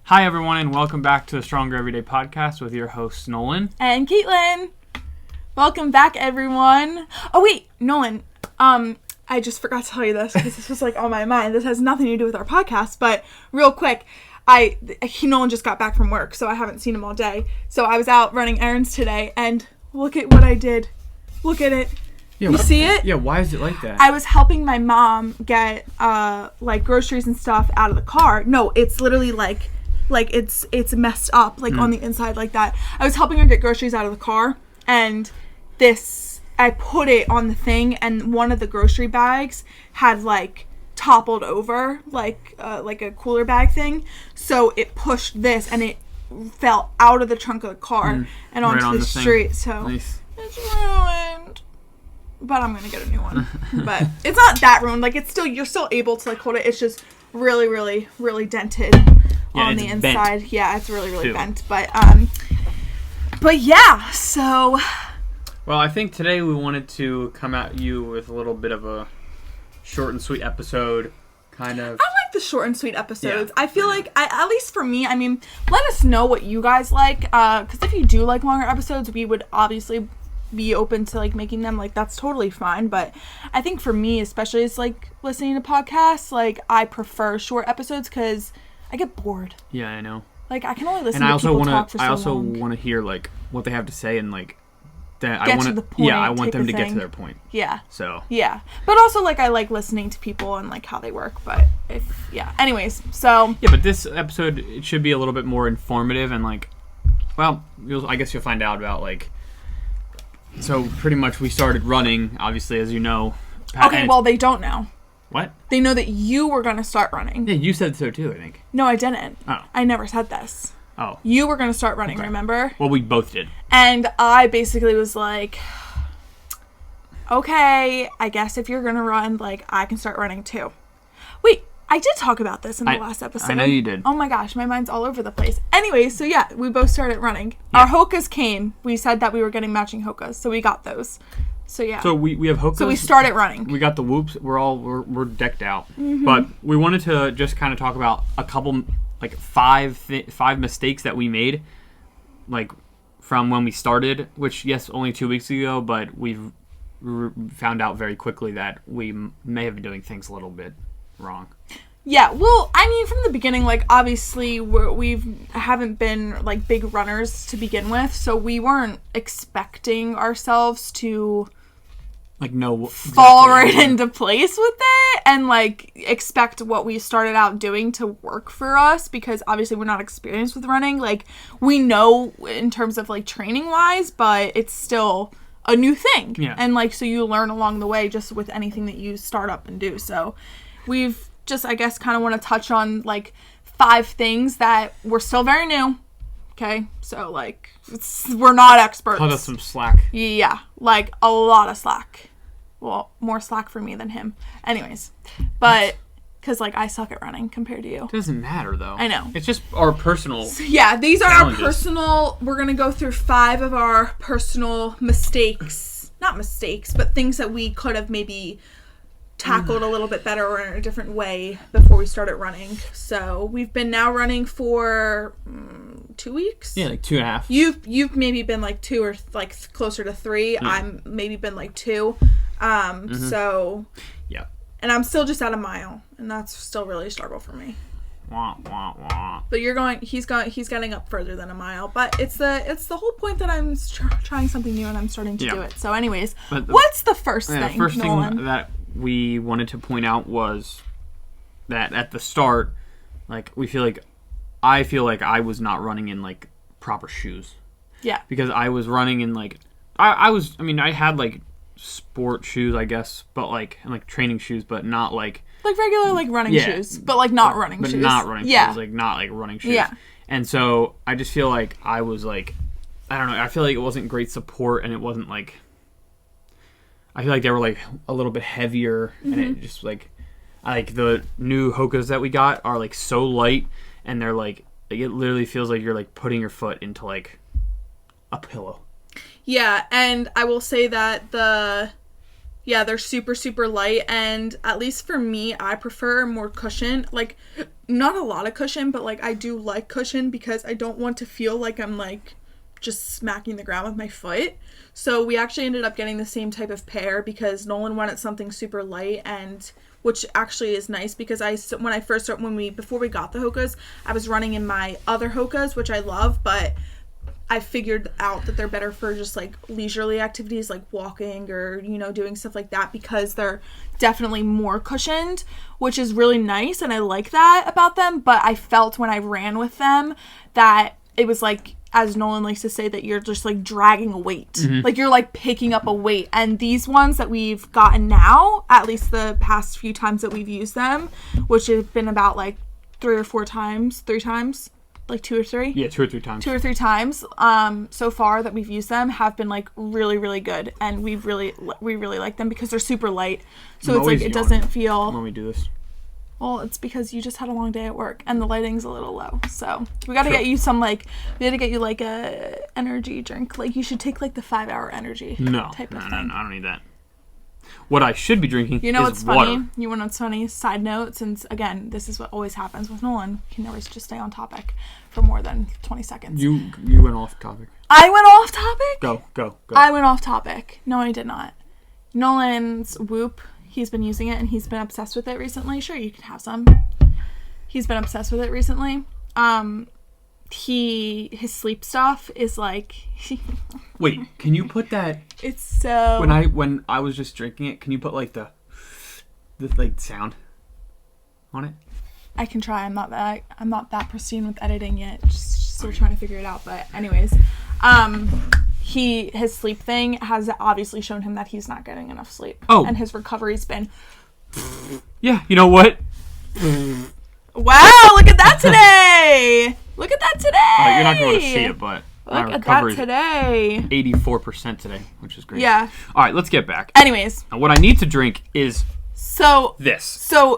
Hi, everyone, and welcome back to the Stronger Everyday Podcast with your hosts, Nolan. And Caitlin. Welcome back, everyone. Oh, wait, Nolan. I just forgot to tell you this because this was on my mind. This has nothing to do with our podcast, but real quick, Nolan just got back from work, so I haven't seen him all day. So I was out running errands today, and look at what I did. Look at it. Yeah, you see it? Yeah, why is it like that? I was helping my mom get, groceries and stuff out of the car. No, it's literally it's messed up, on the inside like that. I was helping her get groceries out of the car, and I put it on the thing, and one of the grocery bags had, toppled over, like a cooler bag thing. So it pushed this, and it fell out of the trunk of the car and onto on the street. So nice. It's ruined. But I'm going to get a new one. But it's not that ruined. You're still able to, hold it. It's just really, really, really dented on the inside. Bent. Yeah, it's really, really bent. But yeah, so. Well, I think today we wanted to come at you with a little bit of a short and sweet episode, kind of. I like the short and sweet episodes. Yeah, I feel at least for me, let us know what you guys like. Because if you do like longer episodes, we would obviously be open to making them. That's totally fine. But I think for me, especially, it's listening to podcasts. I prefer short episodes because I get bored. Yeah, I know. I can only listen to people talk for so long. I also want to hear what they have to say and that get to the point. Yeah, I want them to get to their point. Yeah. So. Yeah, but also I like listening to people and how they work. But anyways, so. Yeah, but this episode, it should be a little bit more informative and I guess you'll find out about So pretty much we started running, obviously, as you know. Okay, well, they don't know. What? They know that you were going to start running. Yeah, you said so too, I think. No, I didn't. Oh. I never said this. Oh. You were going to start running, remember? Well, we both did. And I basically was okay, I guess if you're going to run, I can start running too. Wait, I did talk about this in the last episode. I know you did. Oh my gosh, my mind's all over the place. Anyway, so yeah, we both started running. Yeah. Our Hokas came. We said that we were getting matching Hokas, so we got those. So yeah. So we have Hokas. So we started running. We got the whoops. We're decked out. Mm-hmm. But we wanted to just kind of talk about a couple, five mistakes that we made, from when we started. Which yes, only 2 weeks ago, but we've found out very quickly that we may have been doing things a little bit wrong. Yeah, well, from the beginning, obviously, we haven't been, big runners to begin with, so we weren't expecting ourselves to, fall right into place with it, and, expect what we started out doing to work for us, because, obviously, we're not experienced with running. We know in terms of, training-wise, but it's still a new thing. Yeah. And, so you learn along the way just with anything that you start up and do, so we've just, I guess, kind of want to touch on 5 things that we're still very new. Okay, so we're not experts. Cut us some slack. Yeah, a lot of slack. Well, more slack for me than him. Anyways, but because I suck at running compared to you. It doesn't matter though. I know. It's just our personal. So, yeah, these are challenges. Our personal. We're gonna go through 5 of our personal mistakes. Not mistakes, but things that we could have maybe tackled a little bit better or in a different way before we started running. So we've been now running for 2 weeks. Yeah, 2.5. You've maybe been 2 or closer to 3. Yeah. I'm maybe been 2. So yeah, and I'm still just at a mile, and that's still really a struggle for me. Wah, wah, wah. But he's getting up further than a mile. But it's the whole point that I'm trying something new and I'm starting to do it. So anyways, what's the first thing? The first Nolan? thing that we wanted to point out was that at the start, I feel like I was not running in proper shoes. Yeah. Because I was running in I had sport shoes, I guess, but and training shoes, but not regular running shoes, but not running shoes. But not running shoes, not running shoes. Yeah. And so I just feel like I was I don't know, I feel like it wasn't great support, and it wasn't I feel like they were a little bit heavier, and it just the new Hokas that we got are so light, and they're it literally feels like you're putting your foot into a pillow. Yeah, and I will say that Yeah, they're super, super light, and at least for me, I prefer more cushion. Like, not a lot of cushion, but, like, I do like cushion because I don't want to feel like I'm, like, just smacking the ground with my foot. So we actually ended up getting the same type of pair because Nolan wanted something super light, and which actually is nice because before we got the Hokas, I was running in my other Hokas, which I love, but I figured out that they're better for just like leisurely activities like walking or, you know, doing stuff like that because they're definitely more cushioned, which is really nice. And I like that about them. But I felt when I ran with them that it was like, as Nolan likes to say, that you're just like dragging a weight. Mm-hmm. Like you're like picking up a weight. And these ones that we've gotten now, at least the past few times that we've used them, which have been about like 3 times. Like 2 or 3? Yeah, 2 or 3 times. 2 or 3 times so far that we've used them have been like really, really good, and we really like them because they're super light. So it's like it doesn't feel. When we do this. Well, it's because you just had a long day at work and the lighting's a little low. So we got to get you some like a energy drink. Like you should take like the 5-hour energy. Type of thing. No, I don't need that. What I should be drinking you know is what's funny? water. You want to know what's funny? Side note, since, again, this is what always happens with Nolan. He can never just stay on topic for more than 20 seconds. You went off topic. I went off topic? Go. I went off topic. No, I did not. Nolan's Whoop, he's been using it, and he's been obsessed with it recently. Sure, you can have some. He's been obsessed with it recently. His sleep stuff is like... Wait, can you put that... It's so... When I was just drinking it, can you put like the like sound on it? I can try. I'm not that pristine with editing yet. Just still trying to figure it out. But anyways, his sleep thing has obviously shown him that he's not getting enough sleep. Oh. And his recovery's been... Yeah, you know what? Wow, look at that today! Look at that today! You're not going to see it, but look at that today. 84% today, which is great. Yeah. All right, let's get back. Anyways. Now, what I need to drink is this. So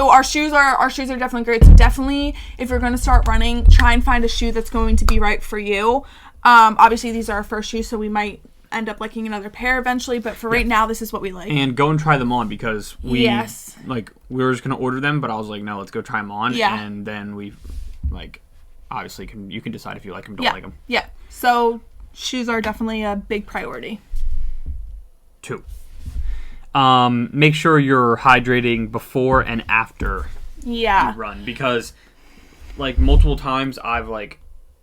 our shoes are definitely great. So definitely, if you're going to start running, try and find a shoe that's going to be right for you. Obviously, these are our first shoes, so we might end up liking another pair eventually, but for right now, this is what we like. And go and try them on because we were just going to order them, but I was like, no, let's go try them on. Yeah. And then we, obviously, you can decide if you like them, don't like them. Yeah. So shoes are definitely a big priority. 2. Make sure you're hydrating before and after you run because, multiple times I've,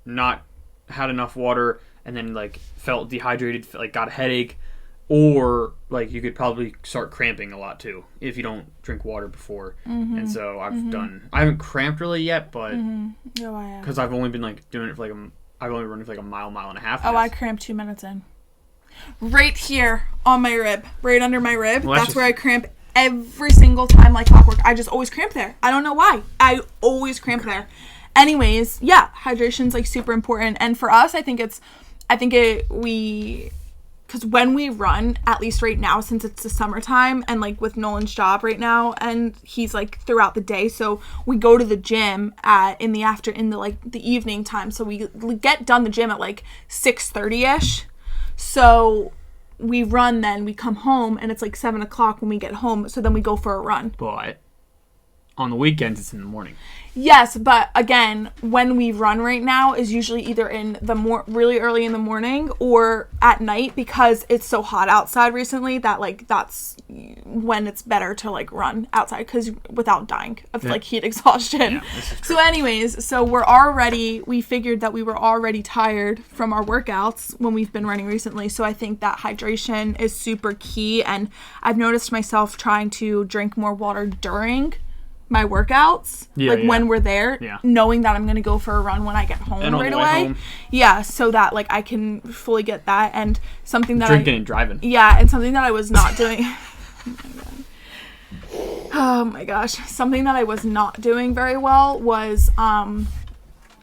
not had enough water and then, felt dehydrated, got a headache, or, you could probably start cramping a lot, too, if you don't drink water before. Mm-hmm. And so I haven't cramped really yet, but, because I've only been, doing it for, I've only run for, a mile and a half. Oh, I cramped 2 minutes in. Right here on my rib, right under my rib. Well, that's where I cramp every single time like clockwork. I just always cramp there. I don't know why. I always cramp there. Anyways, hydration's super important. And for us, because when we run, at least right now, since it's the summertime and with Nolan's job right now, and he's throughout the day, so we go to the gym in the evening time. So we get done the gym at 6:30ish. So we run, then we come home, and it's 7 o'clock when we get home. So then we go for a run. But on the weekends, it's in the morning. Yes, but again, when we run right now is usually either in the really early in the morning or at night because it's so hot outside recently that that's when it's better to run outside because without dying of heat exhaustion. Yeah, this is true. So anyways, we figured that we were already tired from our workouts when we've been running recently. So I think that hydration is super key, and I've noticed myself trying to drink more water during my workouts, when we're there, knowing that I'm going to go for a run when I get home right away. Home. Yeah, so that I can fully get that, and something that drinking and driving. Yeah, and something that I was not doing. Oh my gosh, something that I was not doing very well was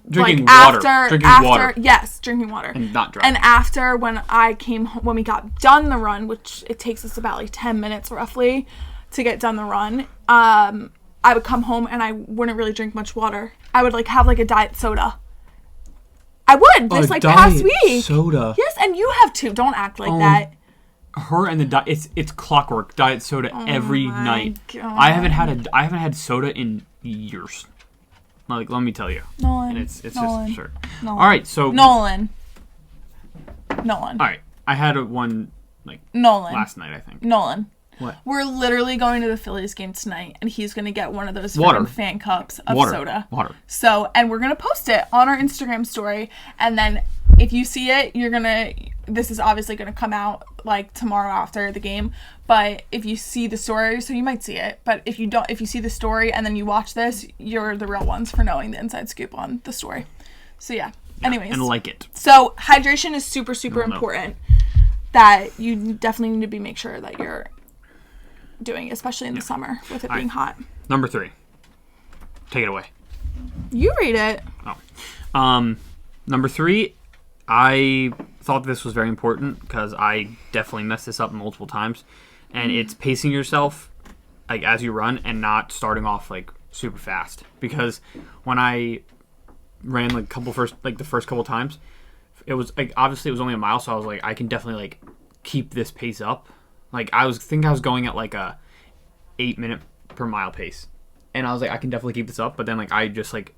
drinking water. Yes, drinking water. And not driving. And after when we got done the run, which it takes us about 10 minutes roughly to get done the run, I would come home and I wouldn't really drink much water. I would have a diet soda. I would this past week. Soda. Yes, and you have too. Don't act like that. her and it's clockwork diet soda every night. God. I haven't had soda in years. Like, let me tell you. Nolan. And it's just absurd. Nolan. All right, so Nolan. All right, I had one like Nolan. last night, I think. Nolan. What? We're literally going to the Phillies game tonight, and he's going to get one of those Water. fan cups of Water. soda. Water. So, and we're going to post it on our Instagram story, and then if you see it, this is obviously going to come out like tomorrow after the game, but if you see the story, so you might see it, but if you see the story and then you watch this, you're the real ones for knowing the inside scoop on the story. So yeah. Anyways. And like it. So hydration is super, super important that you definitely need to make sure that you're doing, especially in the summer with it being hot. Number 3. Take it away. You read it. Number 3, I thought this was very important because I definitely messed this up multiple times, and it's pacing yourself like as you run and not starting off like super fast. Because when I ran the first couple times, it was like obviously it was only a mile, so I was like I can definitely like keep this pace up. Like I was going at like a 8-minute per mile pace, and I was like I can definitely keep this up. But then like I just like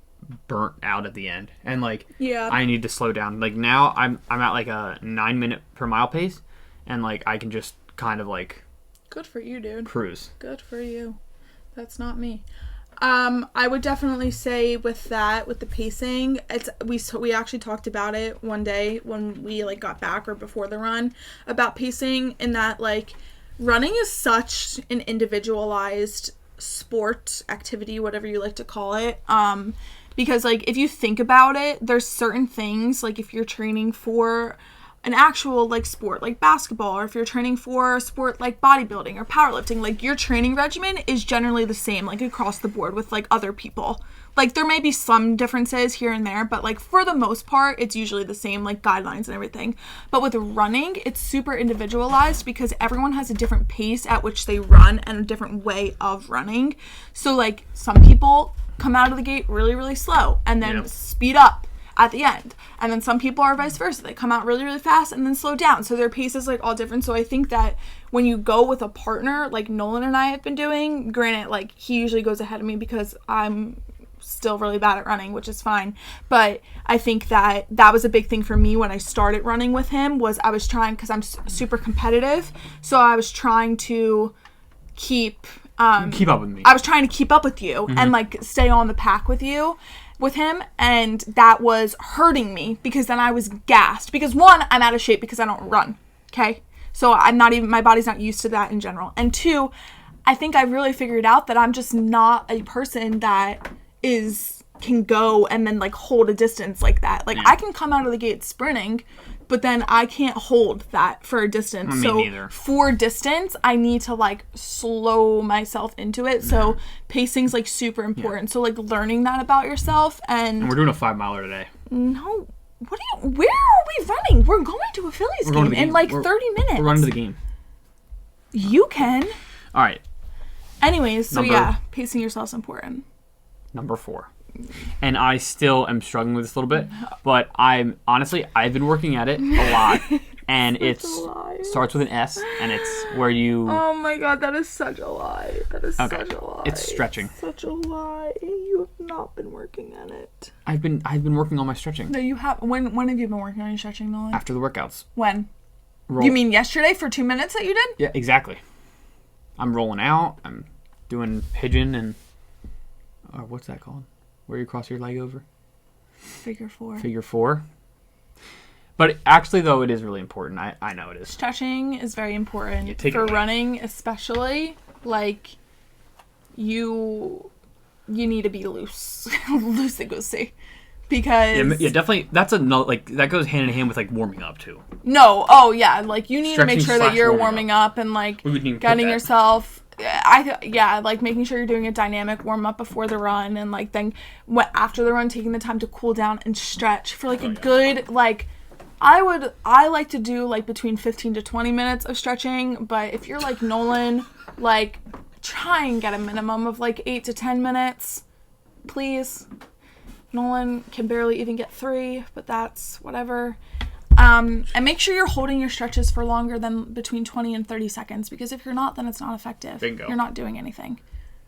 burnt out at the end, and like I need to slow down. Like now I'm at like a 9-minute per mile pace, and like I can just kind of like good for you, dude. Cruise. Good for you. That's not me. I would definitely say with the pacing, we actually talked about it one day when we like got back or before the run about pacing, in that like running is such an individualized sport activity, whatever you like to call it. Because like if you think about it, there's certain things like if you're training for an actual like sport like basketball, or if you're training for a sport like bodybuilding or powerlifting, like your training regimen is generally the same like across the board with like other people. Like there may be some differences here and there, but like for the most part it's usually the same like guidelines and everything. But with running, it's super individualized because everyone has a different pace at which they run and a different way of running. So like some people come out of the gate really, really slow and then speed up at the end. And then some people are vice versa. They come out really, really fast and then slow down. So their pace is like all different. So I think that when you go with a partner like Nolan and I have been doing, granted, like he usually goes ahead of me because I'm still really bad at running, which is fine. But I think that was a big thing for me when I started running with him, was I was trying, because I'm super competitive. So I was trying to keep up with me. I was trying to keep up with you and like stay on the pack with him, and that was hurting me because then I was gassed. Because one, I'm out of shape because I don't run. Okay? So my body's not used to that in general. And two, I think I really figured out that I'm just not a person that can go and then like hold a distance like that. Like I can come out of the gate sprinting, but then I can't hold that for a distance. Me neither. For distance, I need to like slow myself into it. So pacing's like super important. So like learning that about yourself. And we're doing a 5-miler today. No, where are we running? We're going to a Phillies game in like 30 minutes. We're running to the game. You can. All right. Anyways, so pacing yourself's important. Number 4. And I still am struggling with this a little bit, but I've been working at it a lot, and it starts with an S, and it's where you... Oh my god, that is such a lie. That is such a lie. It's stretching. Such a lie. You have not been working at it. I've been working on my stretching. No, you have. When have you been working on your stretching, Nolan? After the workouts. When? You mean yesterday for 2 minutes that you did? Yeah, exactly. I'm rolling out. I'm doing pigeon and... what's that called? Where you cross your leg over? Figure 4. Figure 4. But actually, though, it is really important. I know it is. Stretching is very important for running, especially. Like, you need to be loose, loosey-goosey, because definitely. That's another, like, that goes hand in hand with like warming up too. No, like you need to make sure that you're warming up and like getting yourself. Like making sure you're doing a dynamic warm up before the run, and like then after the run, taking the time to cool down and stretch for like a good like. I like to do like between 15 to 20 minutes of stretching, but if you're like Nolan, like try and get a minimum of like 8 to 10 minutes, please. Nolan can barely even get 3, but that's whatever. And make sure you're holding your stretches for longer than between 20 and 30 seconds, because if you're not, then it's not effective. Bingo. You're not doing anything.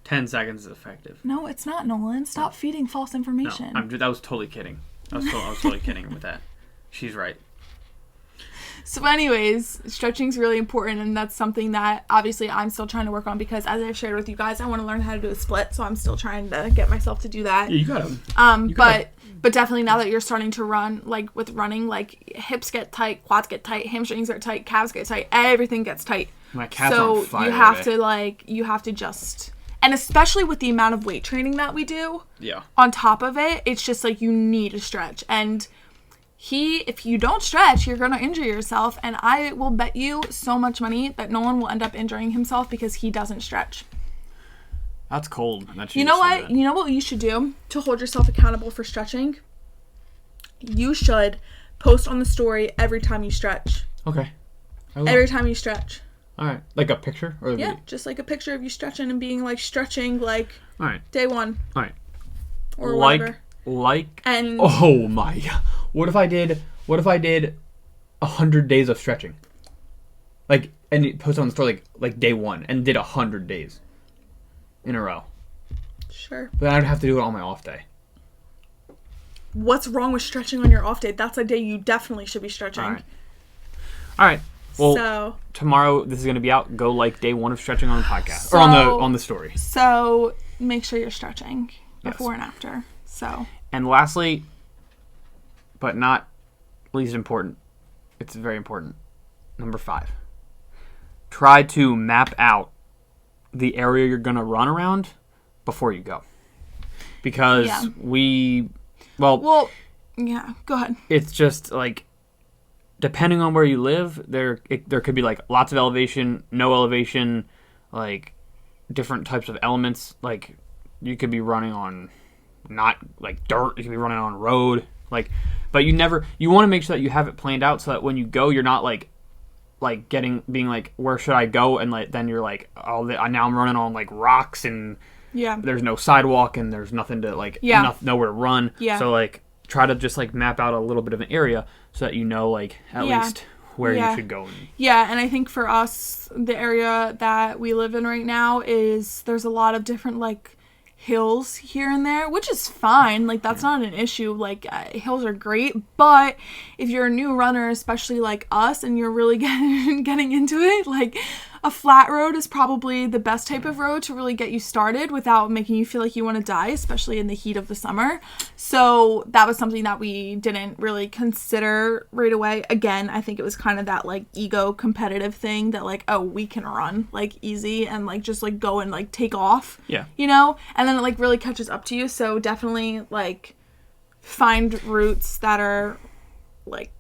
10 seconds is effective. No, it's not, Nolan. Stop feeding false information. No, I was totally kidding. I was totally kidding with that. She's right. So anyways, stretching's really important, and that's something that obviously I'm still trying to work on, because as I've shared with you guys, I want to learn how to do a split, so I'm still trying to get myself to do that. Yeah, you got to. But definitely now that you're starting to run, like with running, like hips get tight, quads get tight, hamstrings are tight, calves get tight, everything gets tight. My calves are on fire. So you have to just, and especially with the amount of weight training that we do, on top of it, it's just like you need to stretch. And if you don't stretch, you're going to injure yourself. And I will bet you so much money that Nolan will end up injuring himself because he doesn't stretch. That's cold. You know what? You know what you should do to hold yourself accountable for stretching? You should post on the story every time you stretch. Okay. Every time you stretch. All right. Like a picture? Or yeah, just like a picture of you stretching and being like stretching like all right. Day 1. All right. Or whatever. And oh my God. What if I did 100 days of stretching? Like, and you post on the story like day 1 and did 100 days in a row. Sure. But I'd have to do it on my off day. What's wrong with stretching on your off day? That's a day you definitely should be stretching. All right. Well, tomorrow this is going to be out. Go like day 1 of stretching on the podcast or on the story. So make sure you're stretching before and after. So. And lastly, but not least important, it's very important. Number 5. Try to map out the area you're going to run around before you go. Because Well, yeah, go ahead. It's just like, depending on where you live, there could be like lots of elevation, no elevation, like different types of elements. Like you could be running on not like dirt, you could be running on road, like, but you want to make sure that you have it planned out so that when you go, you're not like being like, where should I go? And like, then you're like, oh, now I'm running on like rocks and there's no sidewalk and there's nothing to like, nowhere to run. Yeah. So like, try to just like map out a little bit of an area so that you know like at least where you should go. Yeah, and I think for us, the area that we live in right now there's a lot of different like hills here and there, which is fine. Like that's not an issue. Like hills are great, but if you're a new runner, especially like us, and you're really getting into it, like a flat road is probably the best type of road to really get you started without making you feel like you want to die, especially in the heat of the summer. So that was something that we didn't really consider right away. Again, I think it was kind of that like ego competitive thing that like, oh, we can run like easy and like just like go and like take off. Yeah. You know? And then it like really catches up to you. So definitely like find routes that are like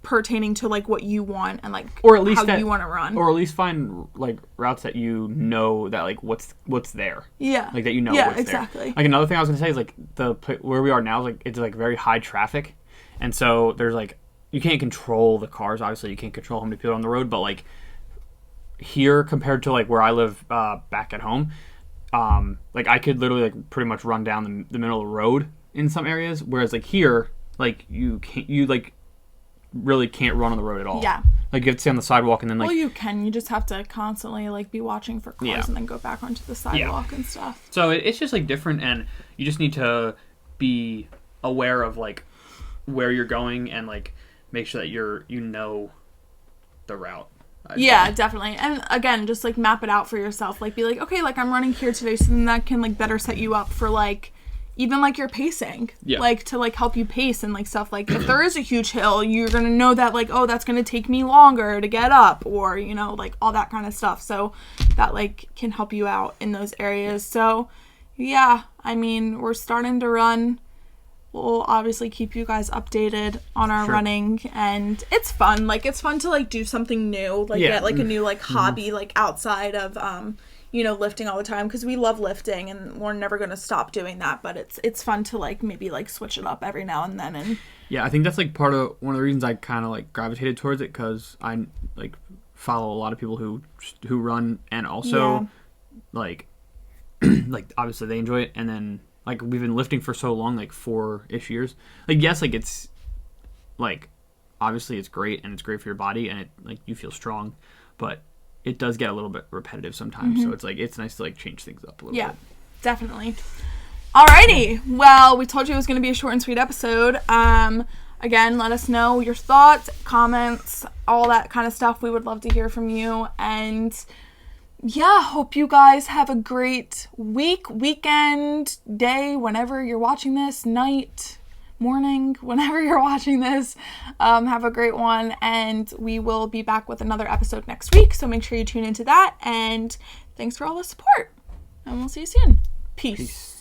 pertaining to like what you want and like or at least how you want to run, or at least find like routes that you know that like what's there, like that what's exactly there. Like another thing I was gonna say is like where we are now is like it's like very high traffic, and so there's like you can't control the cars, obviously you can't control how many people are on the road, but like here compared to like where I live back at home, like I could literally like pretty much run down the middle of the road in some areas, whereas like here like you like really can't run on the road at all. Yeah. Like you have to stay on the sidewalk and then like... Well, you can. You just have to constantly like be watching for cars and then go back onto the sidewalk and stuff. So it's just like different, and you just need to be aware of like where you're going and like make sure that you know the route. Definitely. And again, just like map it out for yourself. Like be like, okay, like I'm running here today, so then that can like better set you up for like even like your pacing, like to like help you pace and like stuff. Like if there is a huge hill, you're gonna know that like, oh, that's gonna take me longer to get up, or you know, like all that kind of stuff. So that like can help you out in those areas. So yeah, I mean, we're starting to run. We'll obviously keep you guys updated on our running, and it's fun. Like it's fun to like do something new, like get like a new like hobby like outside of you know, lifting all the time, because we love lifting and we're never going to stop doing that, but it's fun to like maybe like switch it up every now and then. And yeah, I think that's like part of one of the reasons I kind of like gravitated towards it, because I like follow a lot of people who run, and also like like obviously they enjoy it, and then like we've been lifting for so long, like 4-ish years. Like yes, like it's like obviously it's great and it's great for your body and it like you feel strong, but it does get a little bit repetitive sometimes. So it's like it's nice to like change things up a little bit. Definitely. Alrighty. Well, we told you it was going to be a short and sweet episode. Again, let us know your thoughts, comments, all that kind of stuff. We would love to hear from you. And yeah, hope you guys have a great week, weekend, day, whenever you're watching this, night, morning, whenever you're watching this. Have a great one, and we will be back with another episode next week, so make sure you tune into that, and thanks for all the support, and we'll see you soon. Peace.